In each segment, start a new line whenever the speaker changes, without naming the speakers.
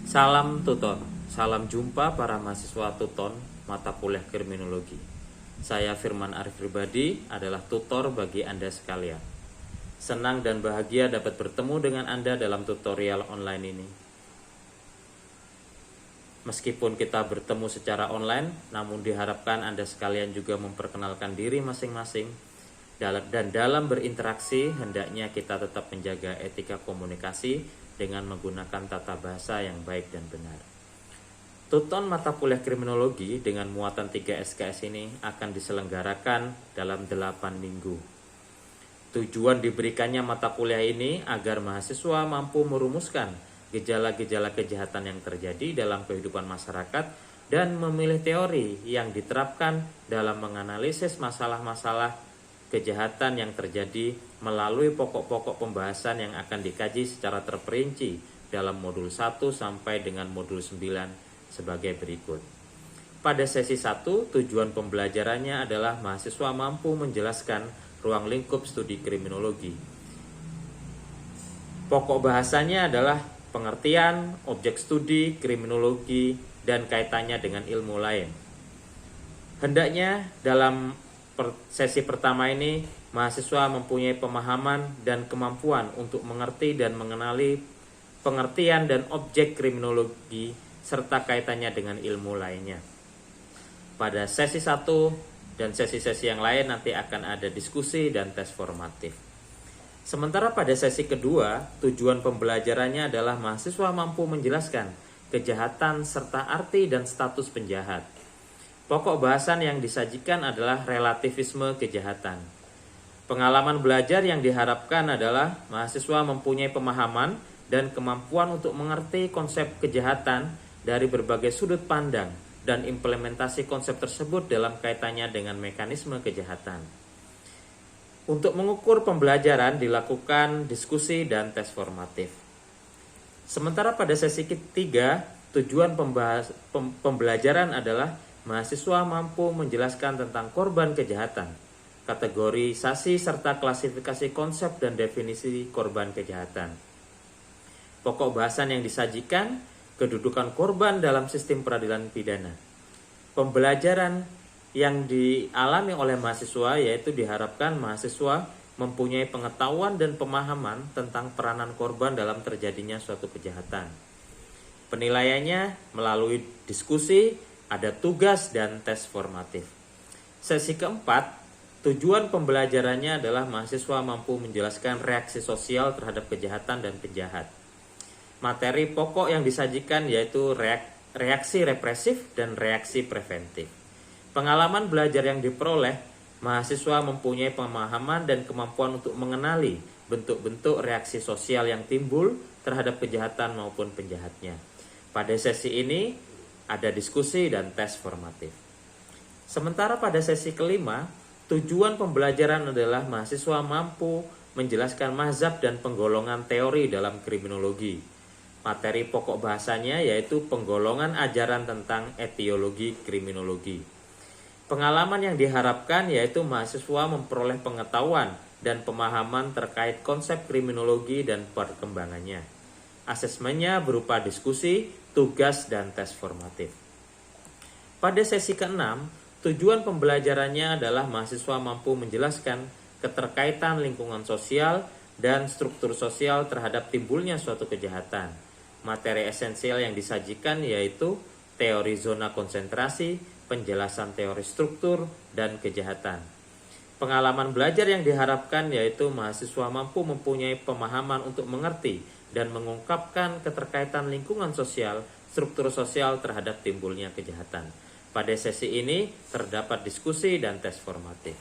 Salam tutor, salam jumpa para mahasiswa tuton mata kuliah kriminologi. Saya Firman Arif Pribadi adalah tutor bagi Anda sekalian. Senang dan bahagia dapat bertemu dengan Anda dalam tutorial online ini. Meskipun kita bertemu secara online, namun diharapkan Anda sekalian juga memperkenalkan diri masing-masing. Dan dalam berinteraksi, hendaknya kita tetap menjaga etika komunikasi dengan menggunakan tata bahasa yang baik dan benar. Tuton mata kuliah kriminologi dengan muatan 3 SKS ini akan diselenggarakan dalam 8 minggu. Tujuan diberikannya mata kuliah ini agar mahasiswa mampu merumuskan gejala-gejala kejahatan yang terjadi dalam kehidupan masyarakat dan memilih teori yang diterapkan dalam menganalisis masalah-masalah kejahatan yang terjadi melalui pokok-pokok pembahasan yang akan dikaji secara terperinci dalam modul 1 sampai dengan modul 9 sebagai berikut. Pada sesi 1, tujuan pembelajarannya adalah mahasiswa mampu menjelaskan ruang lingkup studi kriminologi. Pokok bahasanya adalah pengertian, objek studi, kriminologi, dan kaitannya dengan ilmu lain. Hendaknya dalam sesi pertama ini, mahasiswa mempunyai pemahaman dan kemampuan untuk mengerti dan mengenali pengertian dan objek kriminologi serta kaitannya dengan ilmu lainnya. Pada sesi 1 dan sesi-sesi yang lain nanti akan ada diskusi dan tes formatif. Sementara pada sesi kedua, tujuan pembelajarannya adalah mahasiswa mampu menjelaskan kejahatan serta arti dan status penjahat. Pokok bahasan yang disajikan adalah relativisme kejahatan. Pengalaman belajar yang diharapkan adalah mahasiswa mempunyai pemahaman dan kemampuan untuk mengerti konsep kejahatan dari berbagai sudut pandang dan implementasi konsep tersebut dalam kaitannya dengan mekanisme kejahatan. Untuk mengukur pembelajaran dilakukan diskusi dan tes formatif. Sementara pada sesi ketiga, tujuan pembelajaran adalah mahasiswa mampu menjelaskan tentang korban kejahatan, kategorisasi serta klasifikasi konsep dan definisi korban kejahatan. Pokok bahasan yang disajikan, kedudukan korban dalam sistem peradilan pidana. Pembelajaran yang dialami oleh mahasiswa yaitu diharapkan mahasiswa mempunyai pengetahuan dan pemahaman tentang peranan korban dalam terjadinya suatu kejahatan. Penilaiannya melalui diskusi, ada tugas dan tes formatif. Sesi keempat, tujuan pembelajarannya adalah mahasiswa mampu menjelaskan reaksi sosial terhadap kejahatan dan penjahat. Materi pokok yang disajikan yaitu reaksi represif dan reaksi preventif. Pengalaman belajar yang diperoleh, mahasiswa mempunyai pemahaman dan kemampuan untuk mengenali bentuk-bentuk reaksi sosial yang timbul terhadap kejahatan maupun penjahatnya. Pada sesi ini ada diskusi dan tes formatif. Sementara pada sesi kelima, tujuan pembelajaran adalah mahasiswa mampu menjelaskan mazhab dan penggolongan teori dalam kriminologi. Materi pokok bahasanya yaitu penggolongan ajaran tentang etiologi kriminologi. Pengalaman yang diharapkan yaitu mahasiswa memperoleh pengetahuan dan pemahaman terkait konsep kriminologi dan perkembangannya. Asesmennya berupa diskusi, tugas, dan tes formatif. Pada sesi ke-6, tujuan pembelajarannya adalah mahasiswa mampu menjelaskan keterkaitan lingkungan sosial dan struktur sosial terhadap timbulnya suatu kejahatan. Materi esensial yang disajikan yaitu teori zona konsentrasi, penjelasan teori struktur, dan kejahatan. Pengalaman belajar yang diharapkan yaitu mahasiswa mampu mempunyai pemahaman untuk mengerti dan mengungkapkan keterkaitan lingkungan sosial, struktur sosial terhadap timbulnya kejahatan. Pada sesi ini terdapat diskusi dan tes formatif.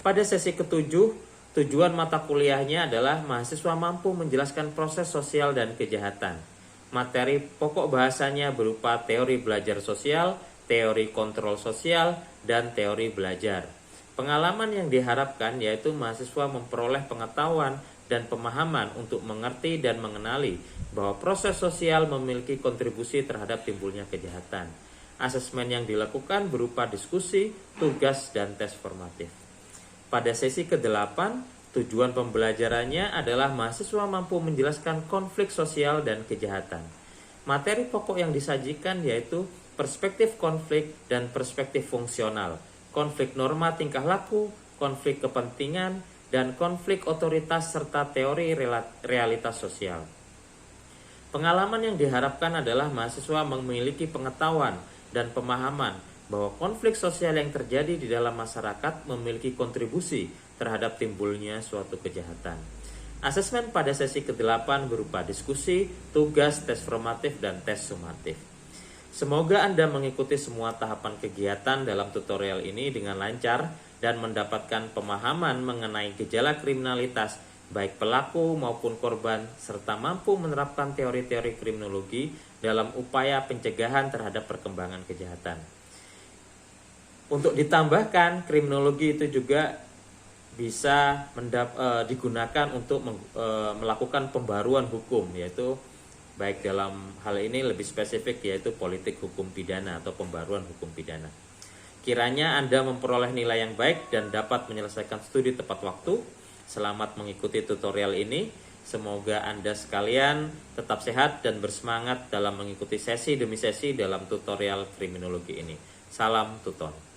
Pada sesi ketujuh, tujuan mata kuliahnya adalah mahasiswa mampu menjelaskan proses sosial dan kejahatan. Materi pokok bahasanya berupa teori belajar sosial, teori kontrol sosial, dan teori belajar. Pengalaman yang diharapkan yaitu mahasiswa memperoleh pengetahuan dan pemahaman untuk mengerti dan mengenali bahwa proses sosial memiliki kontribusi terhadap timbulnya kejahatan. Asesmen yang dilakukan berupa diskusi, tugas, dan tes formatif. Pada sesi ke-8, tujuan pembelajarannya adalah mahasiswa mampu menjelaskan konflik sosial dan kejahatan. Materi pokok yang disajikan yaitu perspektif konflik dan perspektif fungsional, konflik norma tingkah laku, konflik kepentingan, dan konflik otoritas serta teori realitas sosial. Pengalaman yang diharapkan adalah mahasiswa memiliki pengetahuan dan pemahaman bahwa konflik sosial yang terjadi di dalam masyarakat memiliki kontribusi terhadap timbulnya suatu kejahatan. Asesmen pada sesi ke-8 berupa diskusi, tugas, tes formatif, dan tes sumatif. Semoga Anda mengikuti semua tahapan kegiatan dalam tutorial ini dengan lancar dan mendapatkan pemahaman mengenai gejala kriminalitas baik pelaku maupun korban, serta mampu menerapkan teori-teori kriminologi dalam upaya pencegahan terhadap perkembangan kejahatan. Untuk ditambahkan, kriminologi itu juga bisa digunakan untuk melakukan pembaruan hukum, yaitu baik dalam hal ini lebih spesifik yaitu politik hukum pidana atau pembaruan hukum pidana. Kiranya Anda memperoleh nilai yang baik dan dapat menyelesaikan studi tepat waktu. Selamat mengikuti tutorial ini. Semoga Anda sekalian tetap sehat dan bersemangat dalam mengikuti sesi demi sesi dalam tutorial kriminologi ini. Salam tutor.